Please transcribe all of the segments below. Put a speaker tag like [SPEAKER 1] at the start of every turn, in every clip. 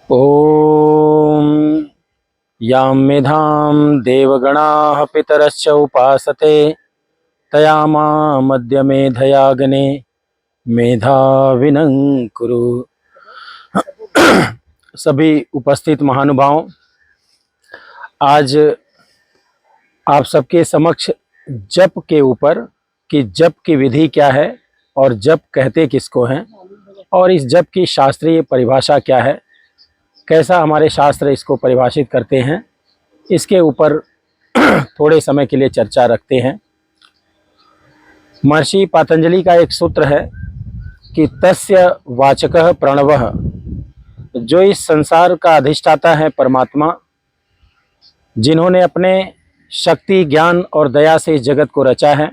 [SPEAKER 1] ॐ यां मेधां देवगणाः पितरश्च उपासते तया मामद्य मेधयाग्ने मेधाविनं कुरु। सभी उपस्थित महानुभावों, आज आप सबके समक्ष जप के ऊपर कि जप की विधि क्या है और जप कहते किसको हैं और इस जप की शास्त्रीय परिभाषा क्या है, कैसा हमारे शास्त्र इसको परिभाषित करते हैं, इसके ऊपर थोड़े समय के लिए चर्चा रखते हैं। महर्षि पातंजलि का एक सूत्र है कि तस्य वाचकः प्रणवः, जो इस संसार का अधिष्ठाता है परमात्मा, जिन्होंने अपने शक्ति, ज्ञान और दया से इस जगत को रचा है,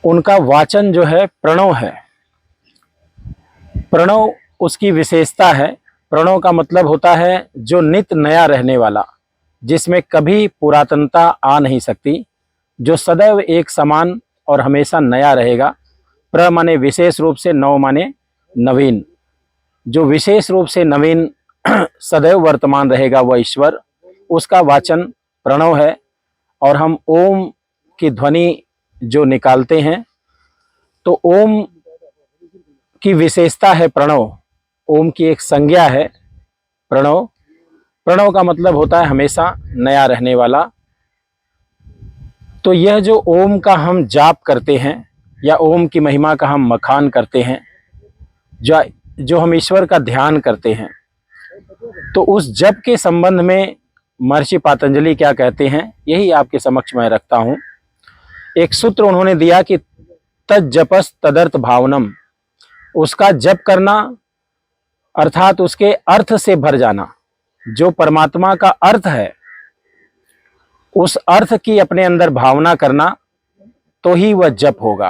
[SPEAKER 1] उनका वाचन जो है प्रणव है। प्रणव उसकी विशेषता है। प्रणव का मतलब होता है जो नित्य नया रहने वाला, जिसमें कभी पुरातनता आ नहीं सकती, जो सदैव एक समान और हमेशा नया रहेगा। प्र माने विशेष रूप से, नव माने नवीन, जो विशेष रूप से नवीन सदैव वर्तमान रहेगा वह ईश्वर, उसका वाचन प्रणव है। और हम ओम की ध्वनि जो निकालते हैं, तो ओम की विशेषता है प्रणव। ओम की एक संज्ञा है प्रणव। प्रणव का मतलब होता है हमेशा नया रहने वाला। तो यह जो ओम का हम जाप करते हैं या ओम की महिमा का हम मखान करते हैं, जो हम ईश्वर का ध्यान करते हैं, तो उस जप के संबंध में महर्षि पातंजलि क्या कहते हैं, यही आपके समक्ष मैं रखता हूँ। एक सूत्र उन्होंने दिया कि तज्जपस तदर्थ भावनम, उसका जप करना अर्थात उसके अर्थ से भर जाना। जो परमात्मा का अर्थ है, उस अर्थ की अपने अंदर भावना करना, तो ही वह जप होगा।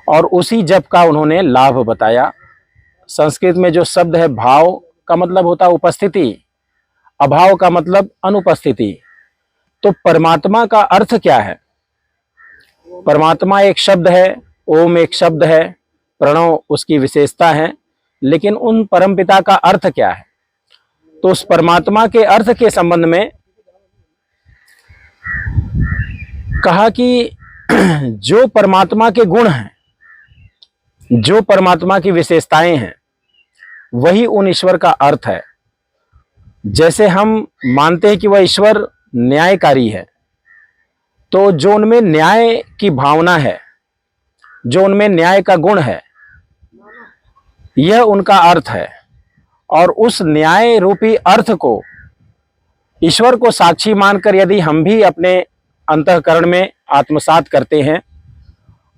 [SPEAKER 1] और उसी जप का उन्होंने लाभ बताया। संस्कृत में जो शब्द है, भाव का मतलब होता है उपस्थिति, अभाव का मतलब अनुपस्थिति। तो परमात्मा का अर्थ क्या है? परमात्मा एक शब्द है, ओम एक शब्द है, प्रणव उसकी विशेषता है, लेकिन उन परमपिता का अर्थ क्या है? तो उस परमात्मा के अर्थ के संबंध में कहा कि जो परमात्मा के गुण हैं, जो परमात्मा की विशेषताएं हैं, वही उन ईश्वर का अर्थ है। जैसे हम मानते हैं कि वह ईश्वर न्यायकारी है, तो जो उनमें न्याय की भावना है, जो उनमें न्याय का गुण है, यह उनका अर्थ है। और उस न्याय रूपी अर्थ को, ईश्वर को साक्षी मानकर यदि हम भी अपने अंतःकरण में आत्मसात करते हैं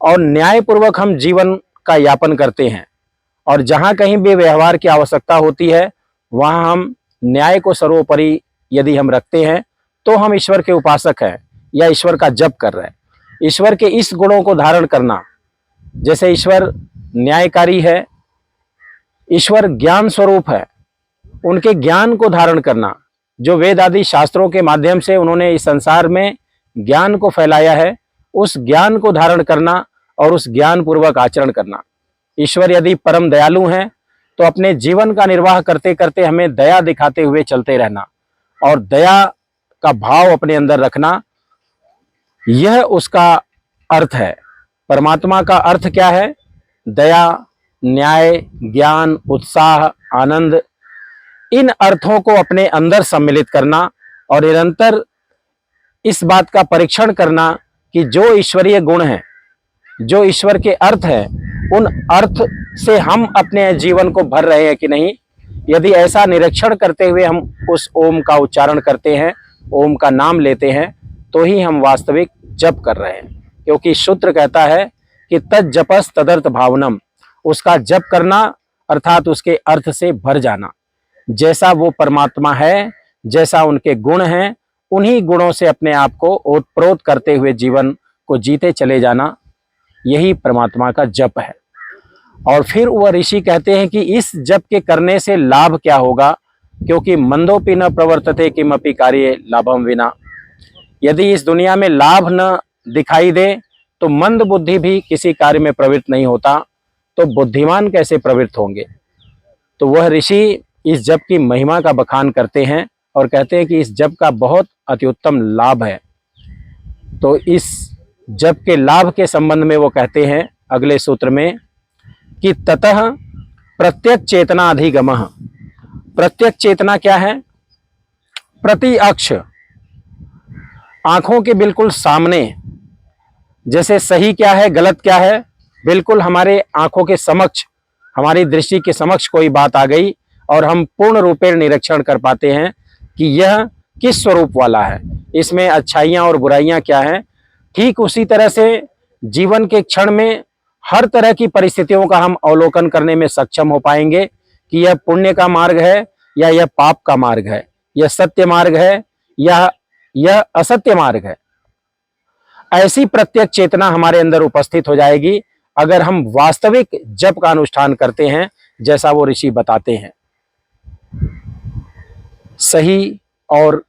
[SPEAKER 1] और न्यायपूर्वक हम जीवन का यापन करते हैं, और जहाँ कहीं भी व्यवहार की आवश्यकता होती है वहाँ हम न्याय को सर्वोपरि यदि हम रखते हैं, तो हम ईश्वर के उपासक हैं या ईश्वर का जप कर रहे हैं। ईश्वर के इस गुणों को धारण करना, जैसे ईश्वर न्यायकारी है, ईश्वर ज्ञान स्वरूप है, उनके ज्ञान को धारण करना, जो वेद आदि शास्त्रों के माध्यम से उन्होंने इस संसार में ज्ञान को फैलाया है, उस ज्ञान को धारण करना और उस ज्ञान पूर्वक आचरण करना। ईश्वर यदि परम दयालु हैं, तो अपने जीवन का निर्वाह करते करते हमें दया दिखाते हुए चलते रहना और दया का भाव अपने अंदर रखना, यह उसका अर्थ है। परमात्मा का अर्थ क्या है? दया, न्याय, ज्ञान, उत्साह, आनंद, इन अर्थों को अपने अंदर सम्मिलित करना और निरंतर इस बात का परीक्षण करना कि जो ईश्वरीय गुण हैं, जो ईश्वर के अर्थ हैं, उन अर्थ से हम अपने जीवन को भर रहे हैं कि नहीं। यदि ऐसा निरीक्षण करते हुए हम उस ओम का उच्चारण करते हैं, ओम का नाम लेते हैं, तो ही हम वास्तविक जप कर रहे हैं। क्योंकि सूत्र कहता है कि तज्जपस तदर्थ भावनम, उसका जप करना अर्थात उसके अर्थ से भर जाना। जैसा वो परमात्मा है, जैसा उनके गुण हैं, उन्हीं गुणों से अपने आप को ओतप्रोत करते हुए जीवन को जीते चले जाना, यही परमात्मा का जप है। और फिर वह ऋषि कहते हैं कि इस जप के करने से लाभ क्या होगा, क्योंकि मंदोपि न प्रवर्तते किमपि कार्ये लाभम विना। यदि इस दुनिया में लाभ न दिखाई दे, तो मंद बुद्धि भी किसी कार्य में प्रवृत्त नहीं होता, तो बुद्धिमान कैसे प्रवृत्त होंगे। तो वह ऋषि इस जप की महिमा का बखान करते हैं और कहते हैं कि इस जप का बहुत अत्युत्तम लाभ है। तो इस जप के लाभ के संबंध में वो कहते हैं अगले सूत्र में कि ततः प्रत्यक चेतना अधिगमः। प्रत्यक चेतना क्या है? प्रति अक्ष, आंखों के बिल्कुल सामने, जैसे सही क्या है गलत क्या है, बिल्कुल हमारे आंखों के समक्ष, हमारी दृष्टि के समक्ष कोई बात आ गई और हम पूर्ण रूपेण निरीक्षण कर पाते हैं कि यह किस स्वरूप वाला है, इसमें अच्छाइयाँ और बुराइयाँ क्या हैं। ठीक उसी तरह से जीवन के क्षण में हर तरह की परिस्थितियों का हम अवलोकन करने में सक्षम हो पाएंगे कि यह पुण्य का मार्ग है या यह पाप का मार्ग है, यह सत्य मार्ग है या यह असत्य मार्ग है। ऐसी प्रत्यक्ष चेतना हमारे अंदर उपस्थित हो जाएगी अगर हम वास्तविक जप का अनुष्ठान करते हैं, जैसा वो ऋषि बताते हैं। सही और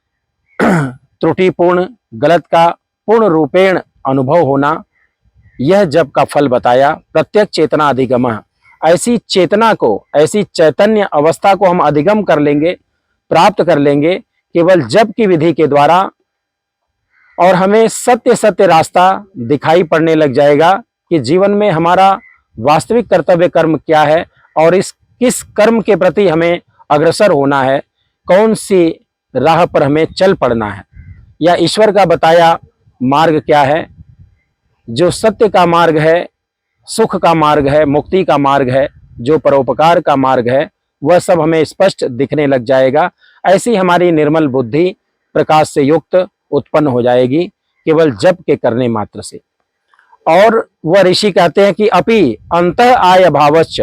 [SPEAKER 1] त्रुटिपूर्ण, गलत का पूर्ण रूपेण अनुभव होना, यह जप का फल बताया। प्रत्यक्ष चेतना अधिगमः, ऐसी चेतना को, ऐसी चैतन्य अवस्था को हम अधिगम कर लेंगे, प्राप्त कर लेंगे केवल जप की विधि के द्वारा, और हमें सत्य सत्य रास्ता दिखाई पड़ने लग जाएगा कि जीवन में हमारा वास्तविक कर्तव्य कर्म क्या है और इस किस कर्म के प्रति हमें अग्रसर होना है, कौन सी राह पर हमें चल पड़ना है, या ईश्वर का बताया मार्ग क्या है, जो सत्य का मार्ग है, सुख का मार्ग है, मुक्ति का मार्ग है, जो परोपकार का मार्ग है, वह सब हमें स्पष्ट दिखने लग जाएगा। ऐसी हमारी निर्मल बुद्धि प्रकाश से युक्त उत्पन्न हो जाएगी केवल जप के करने मात्र से। और वह ऋषि कहते हैं कि अपि अंतः आय भावश्च,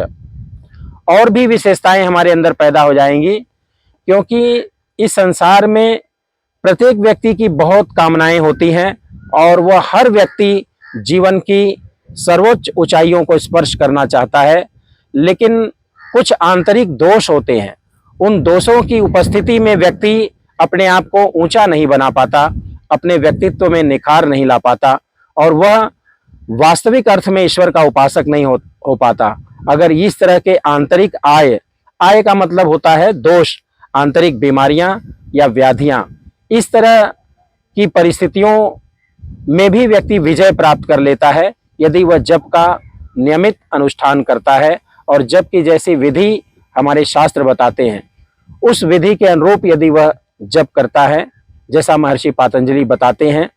[SPEAKER 1] और भी विशेषताएं हमारे अंदर पैदा हो जाएंगी, क्योंकि इस संसार में प्रत्येक व्यक्ति की बहुत कामनाएं होती हैं और वह हर व्यक्ति जीवन की सर्वोच्च ऊंचाइयों को स्पर्श करना चाहता है, लेकिन कुछ आंतरिक दोष होते हैं। उन दोषों की उपस्थिति में व्यक्ति अपने आप को ऊंचा नहीं बना पाता, अपने व्यक्तित्व में निखार नहीं ला पाता और वह वास्तविक अर्थ में ईश्वर का उपासक नहीं हो पाता। अगर इस तरह के आंतरिक आय का मतलब होता है दोष, आंतरिक बीमारियां या व्याधियां, इस तरह की परिस्थितियों में भी व्यक्ति विजय प्राप्त कर लेता है यदि वह जप का नियमित अनुष्ठान करता है। और जप की जैसी विधि हमारे शास्त्र बताते हैं, उस विधि के अनुरूप यदि वह जप करता है, जैसा महर्षि पातंजलि बताते हैं,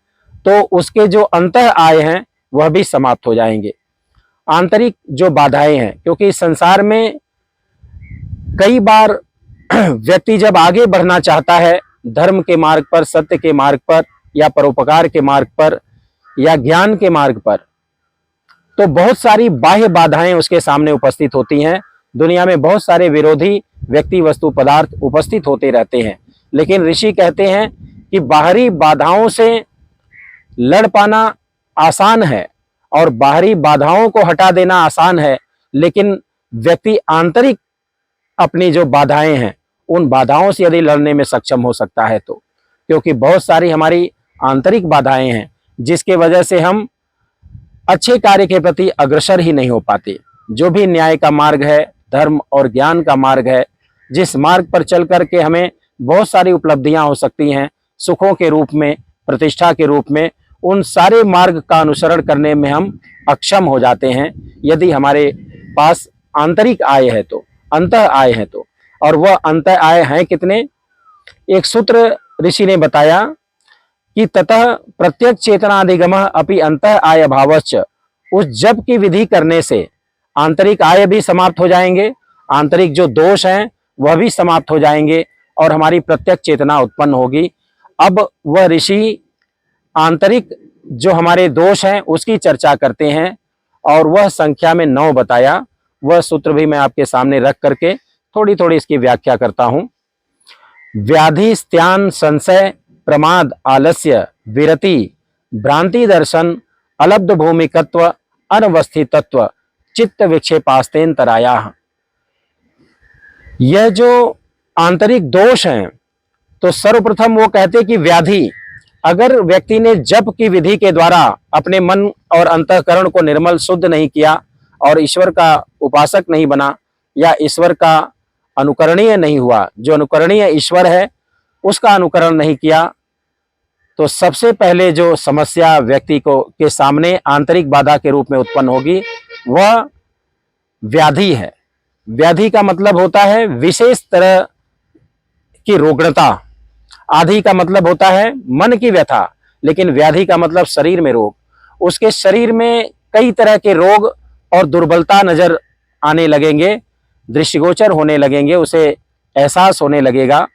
[SPEAKER 1] तो उसके जो अंतः आय हैं वह भी समाप्त हो जाएंगे। आंतरिक जो बाधाएं हैं, क्योंकि इस संसार में कई बार व्यक्ति जब आगे बढ़ना चाहता है धर्म के मार्ग पर, सत्य के मार्ग पर, या परोपकार के मार्ग पर, या ज्ञान के मार्ग पर, तो बहुत सारी बाह्य बाधाएं उसके सामने उपस्थित होती हैं। दुनिया में बहुत सारे विरोधी व्यक्ति, वस्तु, पदार्थ उपस्थित होते रहते हैं, लेकिन ऋषि कहते हैं कि बाहरी बाधाओं से लड़ पाना आसान है और बाहरी बाधाओं को हटा देना आसान है, लेकिन व्यक्ति आंतरिक अपनी जो बाधाएं हैं उन बाधाओं से यदि लड़ने में सक्षम हो सकता है तो, क्योंकि बहुत सारी हमारी आंतरिक बाधाएं हैं जिसके वजह से हम अच्छे कार्य के प्रति अग्रसर ही नहीं हो पाते। जो भी न्याय का मार्ग है, धर्म और ज्ञान का मार्ग है, जिस मार्ग पर चल करके हमें बहुत सारी उपलब्धियां हो सकती हैं, सुखों के रूप में, प्रतिष्ठा के रूप में, उन सारे मार्ग का अनुसरण करने में हम अक्षम हो जाते हैं यदि हमारे पास आंतरिक आय है तो, अंतः आय है तो। और वह अंतः आय है कितने? एक सूत्र ऋषि ने बताया कि ततः प्रत्यक्ष चेतनाधिगमः अपि अंतः आय भावश्च। उस जप की विधि करने से आंतरिक आय भी समाप्त हो जाएंगे, आंतरिक जो दोष हैं वह भी समाप्त हो जाएंगे और हमारी प्रत्यक्ष चेतना उत्पन्न होगी। अब वह ऋषि आंतरिक जो हमारे दोष हैं उसकी चर्चा करते हैं और वह संख्या में 9 बताया। वह सूत्र भी मैं आपके सामने रख करके थोड़ी थोड़ी इसकी व्याख्या करता हूं। व्याधि, स्त्यान, संशय, प्रमाद, आलस्य, विरति, भ्रांति दर्शन, अलब्ध भूमिकत्व, अनवस्थितत्व, चित्त विक्षेपास्तेन्तरायाः। यह जो आंतरिक दोष हैं, तो सर्वप्रथम वो कहते कि व्याधि, अगर व्यक्ति ने जप की विधि के द्वारा अपने मन और अंतःकरण को निर्मल शुद्ध नहीं किया और ईश्वर का उपासक नहीं बना या ईश्वर का अनुकरणीय नहीं हुआ, जो अनुकरणीय ईश्वर है उसका अनुकरण नहीं किया, तो सबसे पहले जो समस्या व्यक्ति को के सामने आंतरिक बाधा के रूप में उत्पन्न होगी वह व्याधि है। व्याधि का मतलब होता है विशेष तरह की रोगणता, आधि का मतलब होता है मन की व्यथा, लेकिन व्याधि का मतलब शरीर में रोग। उसके शरीर में कई तरह के रोग और दुर्बलता नजर आने लगेंगे, दृष्टिगोचर होने लगेंगे, उसे एहसास होने लगेगा,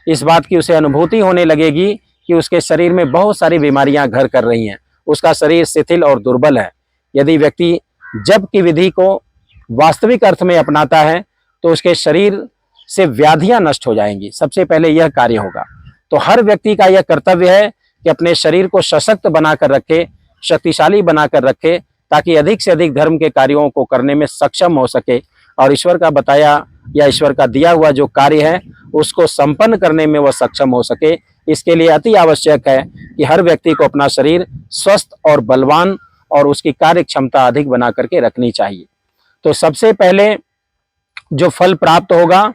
[SPEAKER 1] इस बात की उसे अनुभूति होने लगेगी कि उसके शरीर में बहुत सारी बीमारियां घर कर रही हैं, उसका शरीर शिथिल और दुर्बल है। यदि व्यक्ति जप की विधि को वास्तविक अर्थ में अपनाता है तो उसके शरीर से व्याधियां नष्ट हो जाएंगी। सबसे पहले यह कार्य होगा। तो हर व्यक्ति का यह कर्तव्य है कि अपने शरीर को सशक्त बनाकर रखे, शक्तिशाली बनाकर रखे, ताकि अधिक से अधिक धर्म के कार्यों को करने में सक्षम हो सके और ईश्वर का बताया या ईश्वर का दिया हुआ जो कार्य है उसको संपन्न करने में वह सक्षम हो सके। इसके लिए अति आवश्यक है कि हर व्यक्ति को अपना शरीर स्वस्थ और बलवान और उसकी कार्य क्षमता अधिक बना करके रखनी चाहिए। तो सबसे पहले जो फल प्राप्त होगा,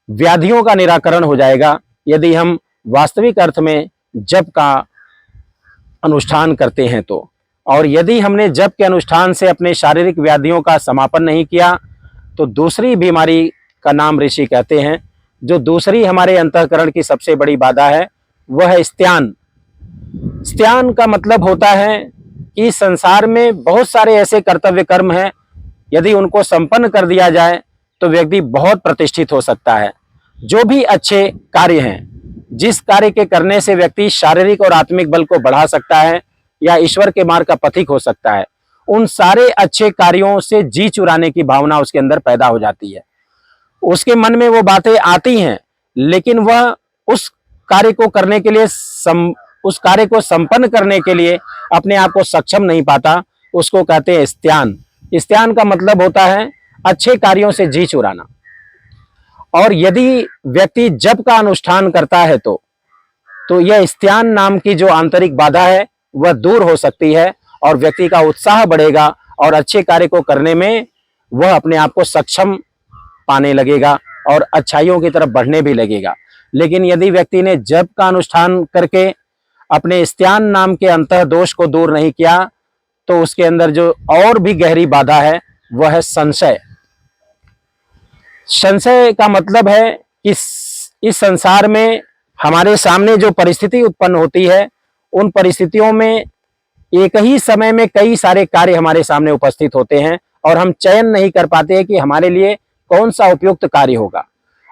[SPEAKER 1] व्याधियों का निराकरण हो जाएगा यदि हम वास्तविक अर्थ में जप का अनुष्ठान करते हैं तो। और यदि हमने जप के अनुष्ठान से अपने शारीरिक व्याधियों का समापन नहीं किया तो दूसरी बीमारी का नाम ऋषि कहते हैं, जो दूसरी हमारे अंतःकरण की सबसे बड़ी बाधा है वह है स्त्यान। स्त्यान का मतलब होता है कि संसार में बहुत सारे ऐसे कर्तव्य कर्म हैं, यदि उनको संपन्न कर दिया जाए तो व्यक्ति बहुत प्रतिष्ठित हो सकता है। जो भी अच्छे कार्य हैं, जिस कार्य के करने से व्यक्ति शारीरिक और आत्मिक बल को बढ़ा सकता है या ईश्वर के मार्ग का पथिक हो सकता है, उन सारे अच्छे कार्यों से जी चुराने की भावना उसके अंदर पैदा हो जाती है। उसके मन में वो बातें आती हैं, लेकिन वह उस कार्य को करने के लिए उस कार्य को संपन्न करने के लिए अपने आप को सक्षम नहीं पाता। उसको कहते हैं स्त्यान। स्त्यान का मतलब होता है अच्छे कार्यों से जी चुराना। और यदि व्यक्ति जप का अनुष्ठान करता है तो यह स्त्यान नाम की जो आंतरिक बाधा है वह दूर हो सकती है और व्यक्ति का उत्साह बढ़ेगा और अच्छे कार्य को करने में वह अपने आप को सक्षम पाने लगेगा और अच्छाइयों की तरफ बढ़ने भी लगेगा। लेकिन यदि व्यक्ति ने जप का अनुष्ठान करके अपने स्त्यान नाम के अंतः दोष को दूर नहीं किया तो उसके अंदर जो और भी गहरी बाधा है वह है संशय। संशय का मतलब है कि इस संसार में हमारे सामने जो परिस्थिति उत्पन्न होती है, उन परिस्थितियों में एक ही समय में कई सारे कार्य हमारे सामने उपस्थित होते हैं और हम चयन नहीं कर पाते हैं कि हमारे लिए कौन सा उपयुक्त कार्य होगा।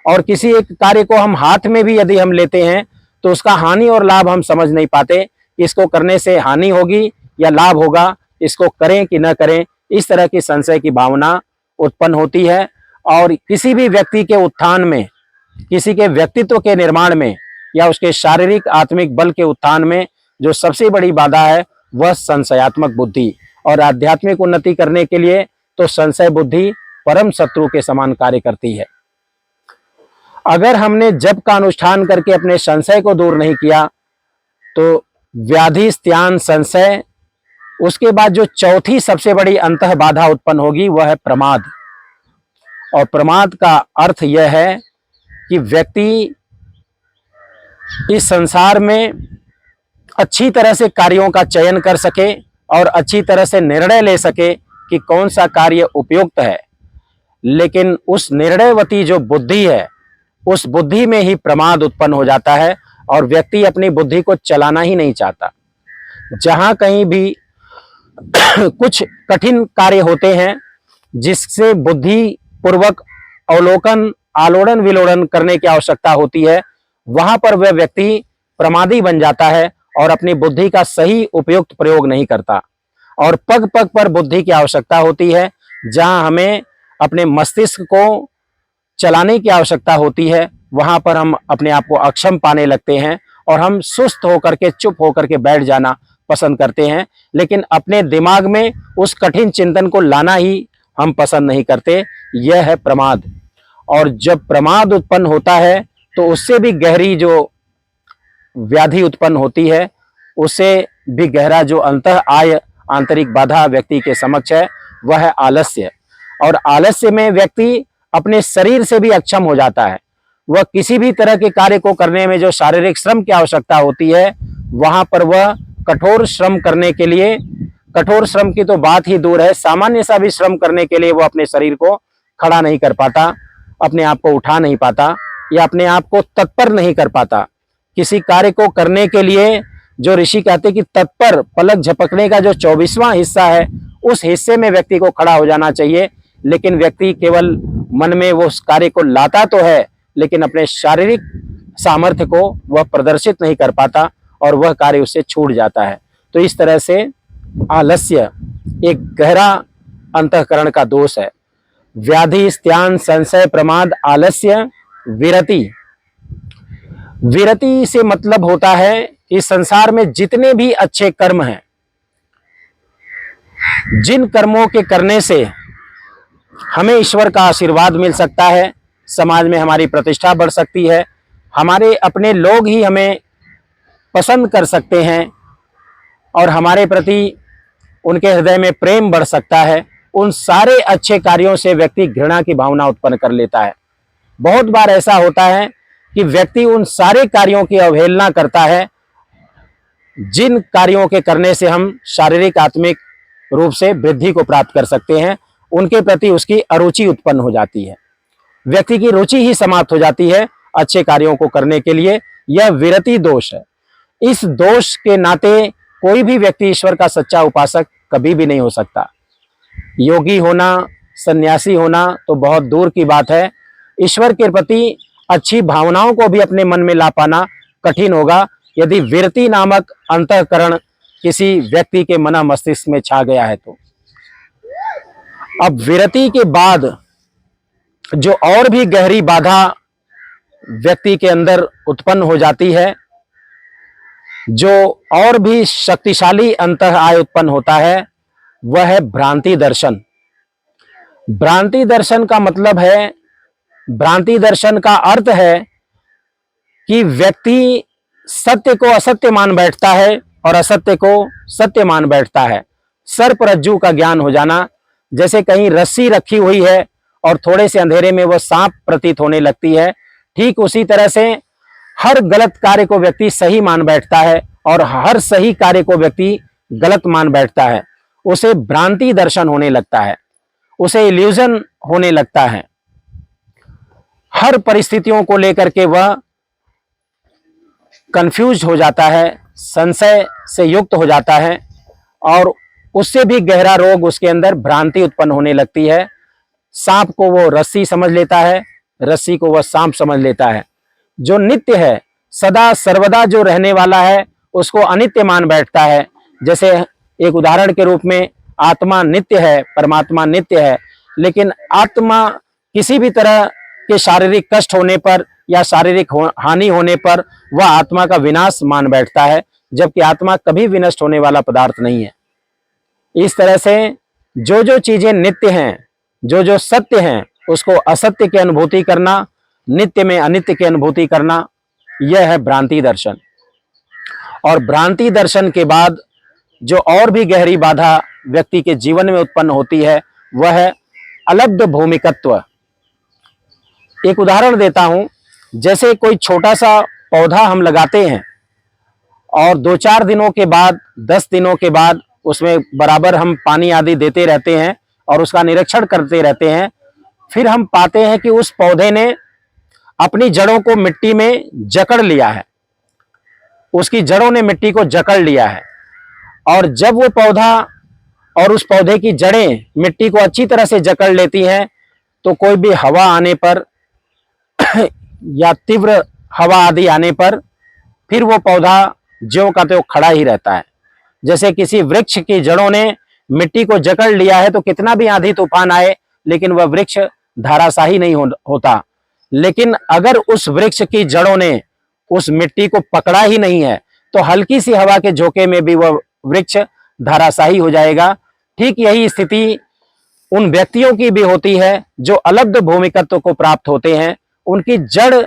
[SPEAKER 1] और किसी एक कार्य को हम हाथ में भी यदि हम लेते हैं तो उसका हानि और लाभ हम समझ नहीं पाते, इसको करने से हानि होगी या लाभ होगा, इसको करें कि न करें। इस तरह की संशय की भावना उत्पन्न होती है और किसी भी व्यक्ति के उत्थान में, किसी के व्यक्तित्व के निर्माण में या उसके शारीरिक आत्मिक बल के उत्थान में जो सबसे बड़ी बाधा है वह संशयात्मक बुद्धि। और आध्यात्मिक उन्नति करने के लिए तो संशय बुद्धि परम शत्रु के समान कार्य करती है। अगर हमने जप का अनुष्ठान करके अपने संशय को दूर नहीं किया तो व्याधि, स्त्यान, संशय, उसके बाद जो चौथी सबसे बड़ी अंतः बाधा उत्पन्न होगी वह है प्रमाद। और प्रमाद का अर्थ यह है कि व्यक्ति इस संसार में अच्छी तरह से कार्यों का चयन कर सके और अच्छी तरह से निर्णय ले सके कि कौन सा कार्य उपयुक्त है, लेकिन उस निर्णयवती जो बुद्धि है उस बुद्धि में ही प्रमाद उत्पन्न हो जाता है और व्यक्ति अपनी बुद्धि को चलाना ही नहीं चाहता। जहां कहीं भी कुछ कठिन कार्य होते हैं जिससे बुद्धि पूर्वक अवलोकन, आलोड़न विलोड़न करने की आवश्यकता होती है, वहां पर वह व्यक्ति प्रमादी बन जाता है और अपनी बुद्धि का सही उपयुक्त प्रयोग नहीं करता। और पग पग पर बुद्धि की आवश्यकता होती है, जहां हमें अपने मस्तिष्क को चलाने की आवश्यकता होती है, वहां पर हम अपने आप को अक्षम पाने लगते हैं और हम सुस्त होकर के, चुप होकर के बैठ जाना पसंद करते हैं, लेकिन अपने दिमाग में उस कठिन चिंतन को लाना ही हम पसंद नहीं करते। यह है प्रमाद। और जब प्रमाद उत्पन्न होता है तो उससे भी गहरी जो व्याधि उत्पन्न होती है, उससे भी गहरा जो अंतः आंतरिक बाधा व्यक्ति के समक्ष है वह है आलस्य। और आलस्य में व्यक्ति अपने शरीर से भी अक्षम हो जाता है। वह किसी भी तरह के कार्य को करने में जो शारीरिक श्रम की आवश्यकता होती है, वहां पर वह कठोर श्रम करने के लिए, कठोर श्रम की तो बात ही दूर है, सामान्य सा भी श्रम करने के लिए वो अपने शरीर को खड़ा नहीं कर पाता, अपने आप को उठा नहीं पाता या अपने आप को तत्पर नहीं कर पाता। किसी कार्य को करने के लिए जो ऋषि कहते कि तत्पर, पलक झपकने का जो 24वां हिस्सा है, उस हिस्से में व्यक्ति को खड़ा हो जाना चाहिए। लेकिन व्यक्ति केवल मन में वो उस कार्य को लाता तो है, लेकिन अपने शारीरिक सामर्थ्य को वह प्रदर्शित नहीं कर पाता और वह कार्य उससे छूट जाता है। तो इस तरह से आलस्य एक गहरा अंतःकरण का दोष है। व्याधि, स्त्यान, संशय, प्रमाद, आलस्य, विरति। विरति से मतलब होता है कि संसार में जितने भी अच्छे कर्म हैं, जिन कर्मों के करने से हमें ईश्वर का आशीर्वाद मिल सकता है, समाज में हमारी प्रतिष्ठा बढ़ सकती है, हमारे अपने लोग ही हमें पसंद कर सकते हैं और हमारे प्रति उनके हृदय में प्रेम बढ़ सकता है, उन सारे अच्छे कार्यों से व्यक्ति घृणा की भावना उत्पन्न कर लेता है। बहुत बार ऐसा होता है कि व्यक्ति उन सारे कार्यों की अवहेलना करता है जिन कार्यों के करने से हम शारीरिक आत्मिक रूप से वृद्धि को प्राप्त कर सकते हैं, उनके प्रति उसकी अरुचि उत्पन्न हो जाती है। व्यक्ति की रुचि ही समाप्त हो जाती है अच्छे कार्यों को करने के लिए। यह विरति दोष है। इस दोष के नाते कोई भी व्यक्ति ईश्वर का सच्चा उपासक कभी भी नहीं हो सकता। योगी होना, सन्यासी होना तो बहुत दूर की बात है, ईश्वर के प्रति अच्छी भावनाओं को भी अपने मन में ला पाना कठिन होगा यदि विरति नामक अंतःकरण किसी व्यक्ति के मन मस्तिष्क में छा गया है तो। अब विरति के बाद जो और भी गहरी बाधा व्यक्ति के अंदर उत्पन्न हो जाती है, जो और भी शक्तिशाली अंतः आय उत्पन्न होता है, वह है भ्रांति दर्शन। भ्रांति दर्शन का मतलब है, भ्रांति दर्शन का अर्थ है कि व्यक्ति सत्य को असत्य मान बैठता है और असत्य को सत्य मान बैठता है। सर्प रज्जू का ज्ञान हो जाना, जैसे कहीं रस्सी रखी हुई है और थोड़े से अंधेरे में वह सांप प्रतीत होने लगती है, ठीक उसी तरह से हर गलत कार्य को व्यक्ति सही मान बैठता है और हर सही कार्य को व्यक्ति गलत मान बैठता है। उसे भ्रांति दर्शन होने लगता है, उसे इल्यूजन होने लगता है। हर परिस्थितियों को लेकर के वह कंफ्यूज हो जाता है, संशय से युक्त हो जाता है और उससे भी गहरा रोग उसके अंदर भ्रांति उत्पन्न होने लगती है। सांप को वो रस्सी समझ लेता है, रस्सी को वह सांप समझ लेता है। जो नित्य है, सदा सर्वदा जो रहने वाला है, उसको अनित्य मान बैठता है। जैसे एक उदाहरण के रूप में आत्मा नित्य है, परमात्मा नित्य है, लेकिन आत्मा किसी भी तरह के शारीरिक कष्ट होने पर या शारीरिक हानि होने पर वह आत्मा का विनाश मान बैठता है, जबकि आत्मा कभी विनष्ट होने वाला पदार्थ नहीं है। इस तरह से जो जो चीजें नित्य हैं, जो जो सत्य हैं, उसको असत्य की अनुभूति करना, नित्य में अनित्य की अनुभूति करना, यह है भ्रांति दर्शन। और भ्रांति दर्शन के बाद जो और भी गहरी बाधा व्यक्ति के जीवन में उत्पन्न होती है, वह है अलब्ध भूमिकत्व। एक उदाहरण देता हूं, जैसे कोई छोटा सा पौधा हम लगाते हैं और 2-4 दिनों के बाद, 10 दिनों के बाद उसमें बराबर हम पानी आदि देते रहते हैं और उसका निरीक्षण करते रहते हैं। फिर हम पाते हैं कि उस पौधे ने अपनी जड़ों को मिट्टी में जकड़ लिया है, उसकी जड़ों ने मिट्टी को जकड़ लिया है। और जब वो पौधा और उस पौधे की जड़ें मिट्टी को अच्छी तरह से जकड़ लेती हैं, तो कोई भी हवा आने पर या तीव्र हवा आदि आने पर फिर वो पौधा ज्यों का त्यों खड़ा ही रहता है। जैसे किसी वृक्ष की जड़ों ने मिट्टी को जकड़ लिया है, तो कितना भी आंधी तूफान आए, लेकिन वह वृक्ष धाराशाही नहीं होता। लेकिन अगर उस वृक्ष की जड़ों ने उस मिट्टी को पकड़ा ही नहीं है, तो हल्की सी हवा के झोंके में भी वह वृक्ष धाराशाही हो जाएगा। ठीक यही स्थिति उन व्यक्तियों की भी होती है जो अलब्ध भूमिकत्व को प्राप्त होते हैं। उनकी जड़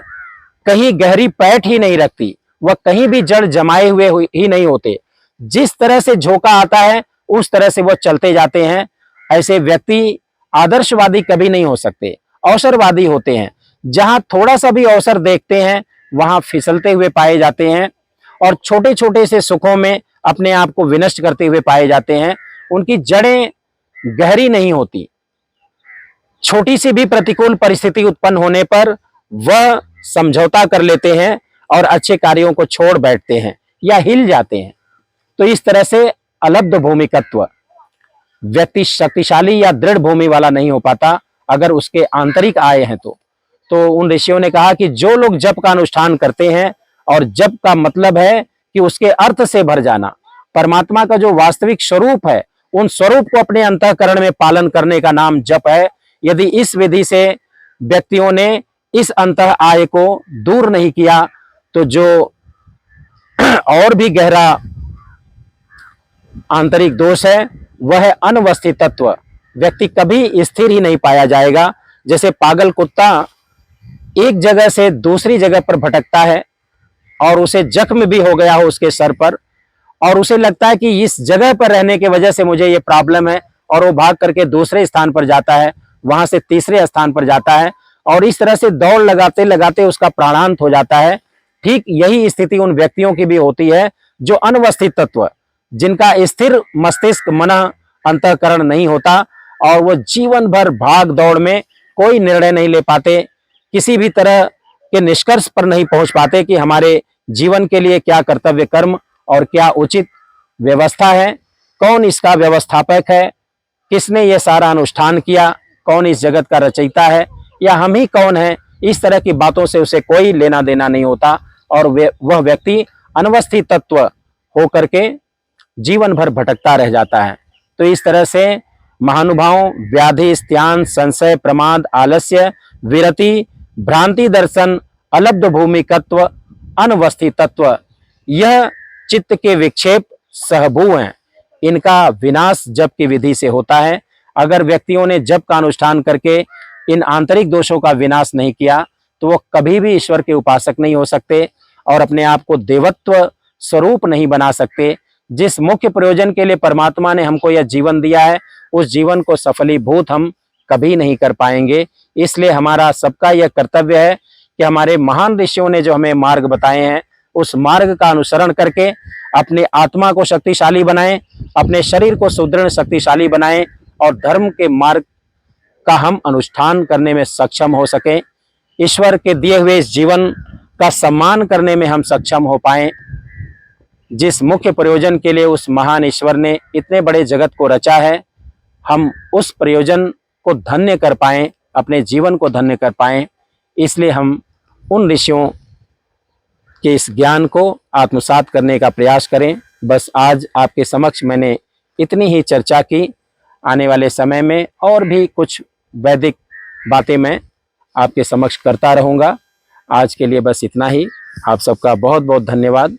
[SPEAKER 1] कहीं गहरी पैठ ही नहीं रखती, वह कहीं भी जड़ जमाए हुए ही नहीं होते। जिस तरह से झोंका आता है उस तरह से वह चलते जाते हैं। ऐसे व्यक्ति आदर्शवादी कभी नहीं हो सकते। अवसरवादी होते हैं। जहां थोड़ा सा भी अवसर देखते हैं वहां फिसलते हुए पाए जाते हैं और छोटे छोटे से सुखों में अपने आप को विनष्ट करते हुए पाए जाते हैं। उनकी जड़ें गहरी नहीं होती। छोटी सी भी प्रतिकूल परिस्थिति उत्पन्न होने पर वह समझौता कर लेते हैं और अच्छे कार्यों को छोड़ बैठते हैं या हिल जाते हैं। तो इस तरह से अलब्ध भूमिकत्व, व्यक्ति शक्तिशाली या दृढ़ भूमि वाला नहीं हो पाता अगर उसके आंतरिक आए हैं तो उन ऋषियों ने कहा कि जो लोग जप का अनुष्ठान करते हैं, और जप का मतलब है कि उसके अर्थ से भर जाना, परमात्मा का जो वास्तविक स्वरूप है उन स्वरूप को अपने अंतःकरण में पालन करने का नाम जप है। यदि इस विधि से व्यक्तियों ने इस अंतः आय को दूर नहीं किया तो जो और भी गहरा आंतरिक दोष है वह है अनवस्थित तत्व। व्यक्ति कभी स्थिर ही नहीं पाया जाएगा। जैसे पागल कुत्ता एक जगह से दूसरी जगह पर भटकता है और उसे जख्म भी हो गया हो उसके सर पर, और उसे लगता है कि इस जगह पर रहने की वजह से मुझे ये प्रॉब्लम है, और वो भाग करके दूसरे स्थान पर जाता है, वहां से तीसरे स्थान पर जाता है, और इस तरह से दौड़ लगाते लगाते उसका प्राणांत हो जाता है। ठीक यही स्थिति उन व्यक्तियों की भी होती है जो अनवस्थित तत्व, जिनका स्थिर मस्तिष्क मन अंतःकरण नहीं होता, और वो जीवन भर भाग दौड़ में कोई निर्णय नहीं ले पाते, किसी भी तरह के निष्कर्ष पर नहीं पहुंच पाते कि हमारे जीवन के लिए क्या कर्तव्य कर्म और क्या उचित व्यवस्था है, कौन इसका व्यवस्थापक है, किसने ये सारा अनुष्ठान किया, कौन इस जगत का रचयिता है, या हम ही कौन है। इस तरह की बातों से उसे कोई लेना देना नहीं होता और वह व्यक्ति अनवस्थित तत्व होकर के जीवन भर भटकता रह जाता है। तो इस तरह से महानुभावों व्याधि, स्त्यान, संशय, प्रमाद, आलस्य, विरति, भ्रांति दर्शन, अलब्ध भूमिकत्व, अनवस्थित तत्व, यह चित्त के विक्षेप सहभू हैं। इनका विनाश जप की विधि से होता है। अगर व्यक्तियों ने जप का अनुष्ठान करके इन आंतरिक दोषों का विनाश नहीं किया तो वो कभी भी ईश्वर के उपासक नहीं हो सकते और अपने आप को देवत्व स्वरूप नहीं बना सकते। जिस मुख्य प्रयोजन के लिए परमात्मा ने हमको यह जीवन दिया है उस जीवन को सफलीभूत हम कभी नहीं कर पाएंगे। इसलिए हमारा सबका यह कर्तव्य है कि हमारे महान ऋषियों ने जो हमें मार्ग बताए हैं उस मार्ग का अनुसरण करके अपने आत्मा को शक्तिशाली बनाएं, अपने शरीर को सुदृढ़ शक्तिशाली बनाएं और धर्म के मार्ग का हम अनुष्ठान करने में सक्षम हो सकें। ईश्वर के दिए हुए इस जीवन का सम्मान करने में हम सक्षम हो पाएं। जिस मुख्य प्रयोजन के लिए उस महान ईश्वर ने इतने बड़े जगत को रचा है, हम उस प्रयोजन को धन्य कर पाएं, अपने जीवन को धन्य कर पाएं। इसलिए हम उन ऋषियों के इस ज्ञान को आत्मसात करने का प्रयास करें। बस आज आपके समक्ष मैंने इतनी ही चर्चा की। आने वाले समय में और भी कुछ वैदिक बातें मैं आपके समक्ष करता रहूँगा। आज के लिए बस इतना ही। आप सबका बहुत बहुत धन्यवाद।